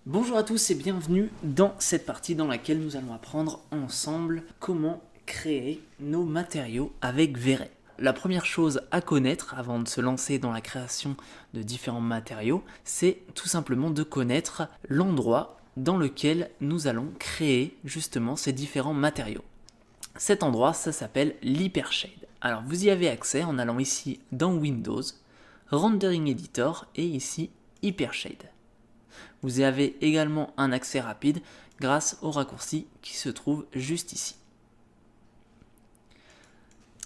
Bonjour à tous et bienvenue dans cette partie dans laquelle nous allons apprendre ensemble comment créer nos matériaux avec V-Ray. La première chose à connaître avant de se lancer dans la création de différents matériaux, c'est tout simplement de connaître l'endroit dans lequel nous allons créer justement ces différents matériaux. Cet endroit, ça s'appelle l'Hypershade. Alors vous y avez accès en allant ici dans Windows, Rendering Editor et ici Hypershade. Vous y avez également un accès rapide grâce au raccourci qui se trouve juste ici.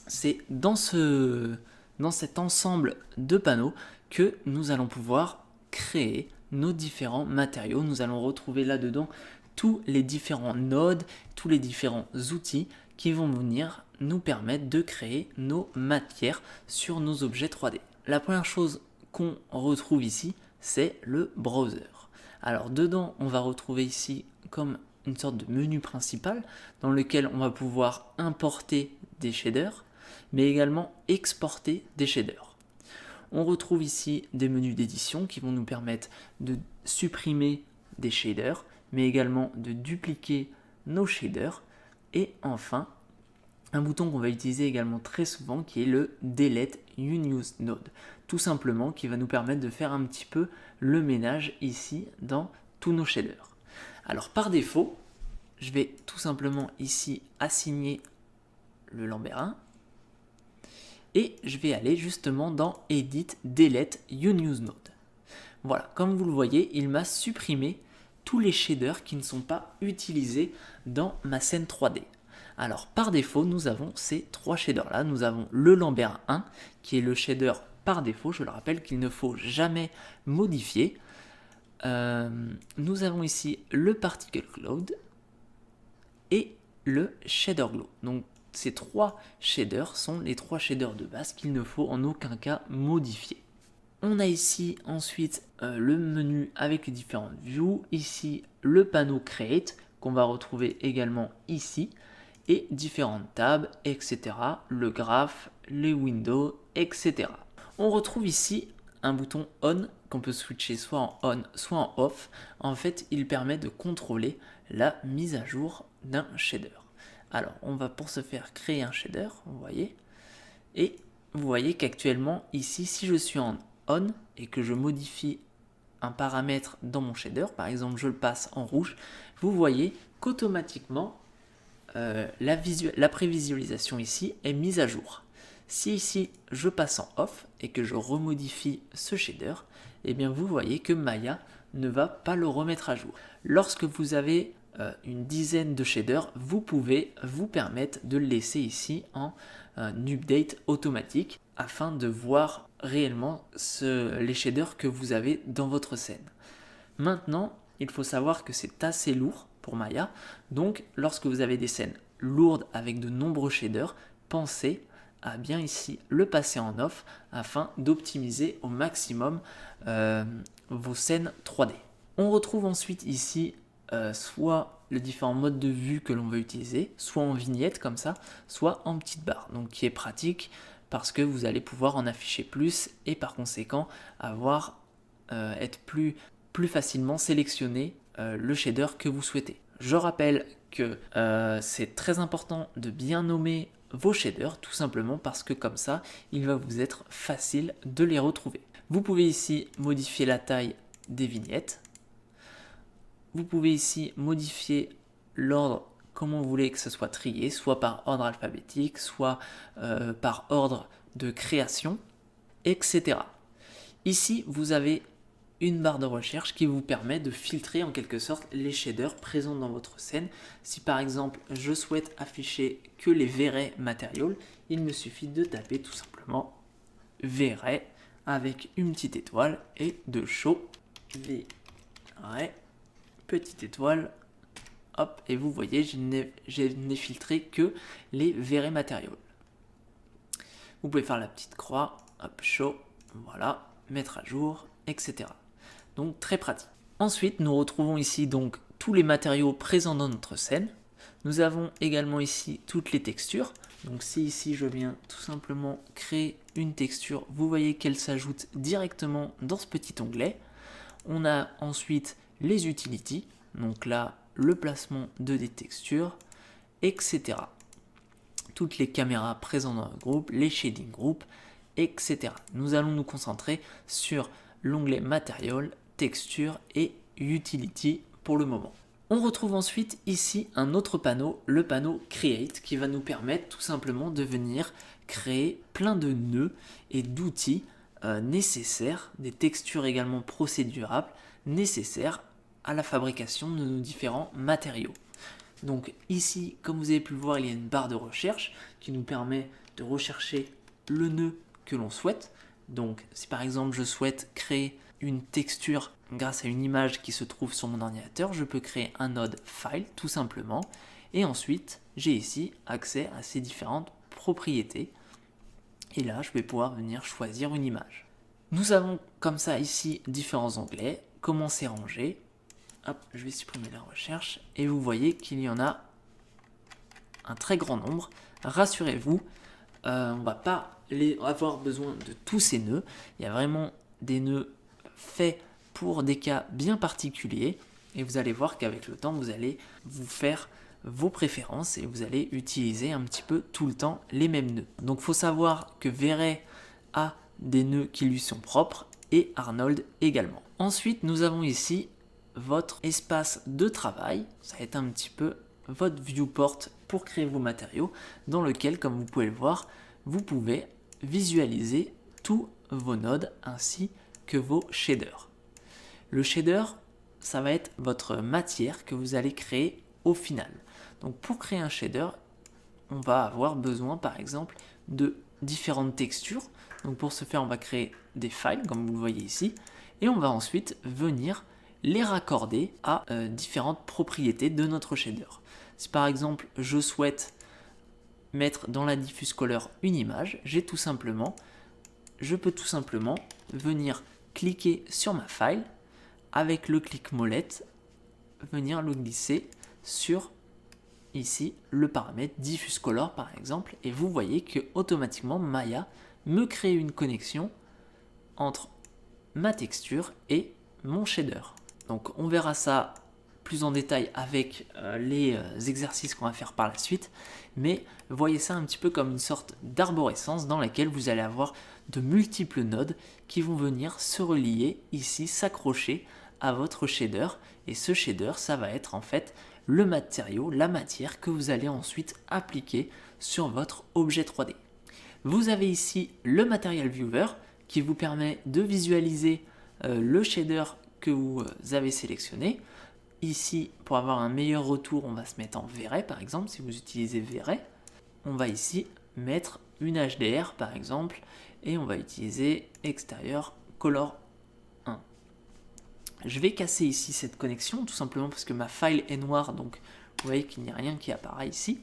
C'est dans cet ensemble de panneaux que nous allons pouvoir créer nos différents matériaux. Nous allons retrouver là-dedans tous les différents nodes, tous les différents outils qui vont venir nous permettre de créer nos matières sur nos objets 3D. La première chose qu'on retrouve ici, c'est le browser. Alors dedans, on va retrouver ici comme une sorte de menu principal dans lequel on va pouvoir importer des shaders, mais également exporter des shaders. On retrouve ici des menus d'édition qui vont nous permettre de supprimer des shaders, mais également de dupliquer nos shaders. Et enfin, un bouton qu'on va utiliser également très souvent qui est le Delete Unused Node, tout simplement qui va nous permettre de faire un petit peu le ménage ici dans tous nos shaders. Alors par défaut, je vais tout simplement ici assigner le Lambert 1 et je vais aller justement dans Edit Delete Unused Node. Voilà, comme vous le voyez, il m'a supprimé tous les shaders qui ne sont pas utilisés dans ma scène 3D. Alors par défaut, nous avons ces trois shaders là. Nous avons le Lambert 1 qui est le shader par défaut. Je le rappelle qu'il ne faut jamais modifier. Nous avons ici le Particle Cloud et le Shader Glow. Donc ces trois shaders sont les trois shaders de base qu'il ne faut en aucun cas modifier. On a ici ensuite le menu avec les différentes views. Ici le panneau Create qu'on va retrouver également ici. Et différentes tables, etc. Le graphe, les windows, etc. On retrouve ici un bouton On qu'on peut switcher soit en On, soit en Off. En fait, il permet de contrôler la mise à jour d'un shader. Alors, on va pour ce faire créer un shader, vous voyez. Et vous voyez qu'actuellement, ici, si je suis en On et que je modifie un paramètre dans mon shader, par exemple, je le passe en rouge, vous voyez qu'automatiquement, la prévisualisation ici est mise à jour. Si ici je passe en off et que je remodifie ce shader, eh bien vous voyez que Maya ne va pas le remettre à jour. Lorsque vous avez une dizaine de shaders, vous pouvez vous permettre de le laisser ici en update automatique afin de voir réellement les shaders que vous avez dans votre scène. Maintenant, il faut savoir que c'est assez lourd pour Maya, donc lorsque vous avez des scènes lourdes avec de nombreux shaders, pensez à bien ici le passer en off afin d'optimiser au maximum vos scènes 3D. On retrouve ensuite ici soit les différents modes de vue que l'on veut utiliser, soit en vignette comme ça, soit en petite barre, donc qui est pratique parce que vous allez pouvoir en afficher plus et par conséquent être plus facilement sélectionner le shader que vous souhaitez. Je rappelle que c'est très important de bien nommer vos shaders, tout simplement parce que comme ça, il va vous être facile de les retrouver. Vous pouvez ici modifier la taille des vignettes. Vous pouvez ici modifier l'ordre, comment vous voulez que ce soit trié, soit par ordre alphabétique, soit par ordre de création, etc. Ici, vous avez une barre de recherche qui vous permet de filtrer en quelque sorte les shaders présents dans votre scène. Si par exemple je souhaite afficher que les V-Ray Material, il me suffit de taper tout simplement V-Ray avec une petite étoile et de show V-Ray petite étoile. Hop, et vous voyez, je n'ai filtré que les V-Ray Material. Vous pouvez faire la petite croix, hop, show, voilà, mettre à jour, etc. Donc très pratique. Ensuite, nous retrouvons ici donc tous les matériaux présents dans notre scène. Nous avons également ici toutes les textures. Donc si ici je viens tout simplement créer une texture, vous voyez qu'elle s'ajoute directement dans ce petit onglet. On a ensuite les utilities, donc là le placement des textures, etc. Toutes les caméras présentes dans le groupe, les shading groups, etc. Nous allons nous concentrer sur l'onglet Material, Texture et Utility pour le moment. On retrouve ensuite ici un autre panneau, le panneau Create, qui va nous permettre tout simplement de venir créer plein de nœuds et d'outils nécessaires, des textures également procédurables nécessaires à la fabrication de nos différents matériaux. Donc ici, comme vous avez pu le voir, il y a une barre de recherche qui nous permet de rechercher le nœud que l'on souhaite. Donc si par exemple je souhaite créer une texture grâce à une image qui se trouve sur mon ordinateur, je peux créer un node File tout simplement. Et ensuite, j'ai ici accès à ces différentes propriétés. Et là, je vais pouvoir venir choisir une image. Nous avons comme ça ici différents onglets. Comment c'est rangé? Hop, je vais supprimer la recherche et vous voyez qu'il y en a un très grand nombre. Rassurez-vous, on ne va pas avoir besoin de tous ces nœuds. Il y a vraiment des nœuds faits pour des cas bien particuliers et vous allez voir qu'avec le temps, vous allez vous faire vos préférences et vous allez utiliser un petit peu tout le temps les mêmes nœuds. Donc il faut savoir que V-Ray a des nœuds qui lui sont propres et Arnold également. Ensuite, nous avons ici votre espace de travail, ça va être un petit peu votre viewport pour créer vos matériaux, dans lequel, comme vous pouvez le voir, vous pouvez visualiser tous vos nodes ainsi que vos shaders. Le shader, ça va être votre matière que vous allez créer au final. Donc pour créer un shader, on va avoir besoin par exemple de différentes textures. Donc pour ce faire, on va créer des files comme vous le voyez ici, et on va ensuite venir les raccorder à différentes propriétés de notre shader. Si par exemple je souhaite mettre dans la diffuse color une image, je peux tout simplement venir cliquer sur ma file avec le clic molette, venir le glisser sur ici le paramètre diffuse color par exemple, et vous voyez que automatiquement Maya me crée une connexion entre ma texture et mon shader. Donc on verra ça plus en détail avec les exercices qu'on va faire par la suite, mais voyez ça un petit peu comme une sorte d'arborescence dans laquelle vous allez avoir de multiples nodes qui vont venir se relier ici, s'accrocher à votre shader, et ce shader, ça va être en fait le matériau, la matière que vous allez ensuite appliquer sur votre objet 3D. Vous avez ici le Material Viewer qui vous permet de visualiser le shader que vous avez sélectionné. Ici, pour avoir un meilleur retour, on va se mettre en V-Ray par exemple. Si vous utilisez V-Ray, on va ici mettre une HDR par exemple, et on va utiliser extérieur color 1. Je vais casser ici cette connexion tout simplement parce que ma file est noire, donc vous voyez qu'il n'y a rien qui apparaît ici.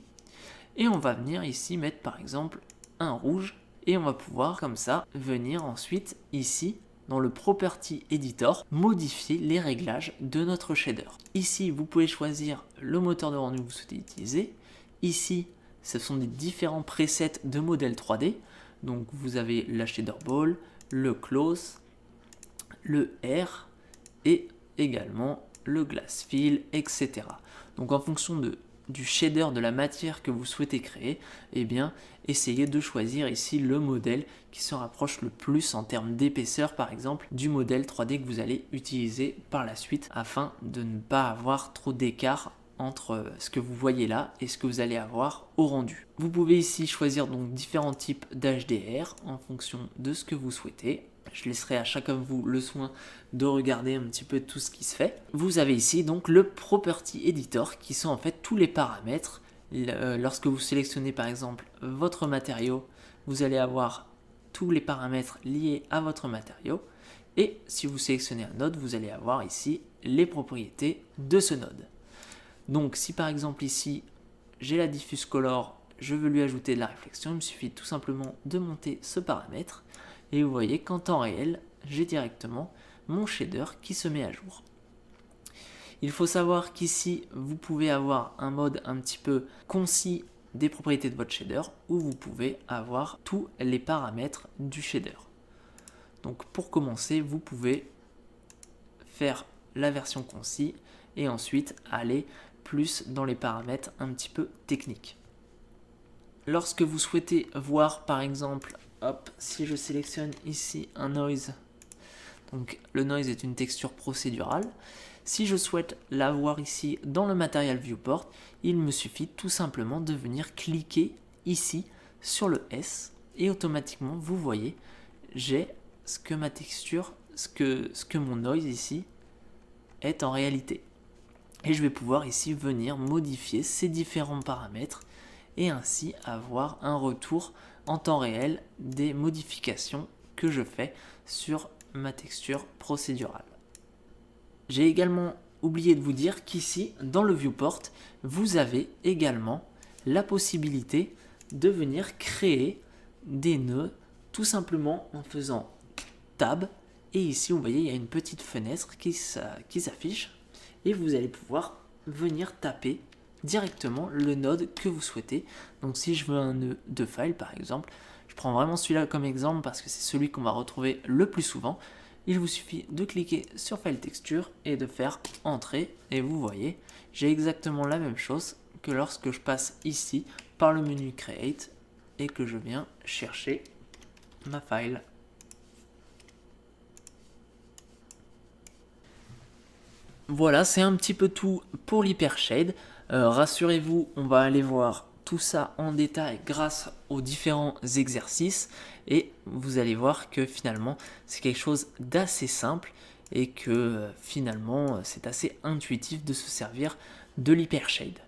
Et on va venir ici mettre par exemple un rouge, et on va pouvoir comme ça venir ensuite ici dans le Property Editor modifier les réglages de notre shader. Ici vous pouvez choisir le moteur de rendu que vous souhaitez utiliser. Ici ce sont des différents presets de modèles 3D. Donc vous avez la shader ball, le close, le R et également le glass fill, etc. Donc en fonction du shader, de la matière que vous souhaitez créer, eh bien, essayez de choisir ici le modèle qui se rapproche le plus en termes d'épaisseur, par exemple, du modèle 3D que vous allez utiliser par la suite, afin de ne pas avoir trop d'écart entre ce que vous voyez là et ce que vous allez avoir au rendu. Vous pouvez ici choisir donc différents types d'HDR en fonction de ce que vous souhaitez. Je laisserai à chacun de vous le soin de regarder un petit peu tout ce qui se fait. Vous avez ici donc le Property Editor qui sont en fait tous les paramètres. Lorsque vous sélectionnez par exemple votre matériau, vous allez avoir tous les paramètres liés à votre matériau. Et si vous sélectionnez un node, vous allez avoir ici les propriétés de ce node. Donc si par exemple ici j'ai la diffuse color, je veux lui ajouter de la réflexion, il me suffit tout simplement de monter ce paramètre. Et vous voyez qu'en temps réel, j'ai directement mon shader qui se met à jour. Il faut savoir qu'ici, vous pouvez avoir un mode un petit peu concis des propriétés de votre shader, où vous pouvez avoir tous les paramètres du shader. Donc pour commencer, vous pouvez faire la version concis et ensuite aller plus dans les paramètres un petit peu techniques. Lorsque vous souhaitez voir par exemple, hop, si je sélectionne ici un noise, donc le noise est une texture procédurale, si je souhaite la voir ici dans le Material Viewport, il me suffit tout simplement de venir cliquer ici sur le S et automatiquement vous voyez, j'ai ce que ma texture, ce que mon noise ici est en réalité. Et je vais pouvoir ici venir modifier ces différents paramètres et ainsi avoir un retour en temps réel des modifications que je fais sur ma texture procédurale. J'ai également oublié de vous dire qu'ici, dans le viewport, vous avez également la possibilité de venir créer des nœuds tout simplement en faisant Tab. Et ici, vous voyez, il y a une petite fenêtre qui s'affiche et vous allez pouvoir venir taper directement le node que vous souhaitez. Donc si je veux un nœud de file par exemple, je prends vraiment celui-là comme exemple parce que c'est celui qu'on va retrouver le plus souvent. Il vous suffit de cliquer sur File Texture et de faire Entrée et vous voyez, j'ai exactement la même chose que lorsque je passe ici par le menu Create et que je viens chercher ma file. Voilà, c'est un petit peu tout pour l'Hypershade. Rassurez-vous, on va aller voir tout ça en détail grâce aux différents exercices et vous allez voir que finalement c'est quelque chose d'assez simple et que finalement c'est assez intuitif de se servir de l'Hypershade.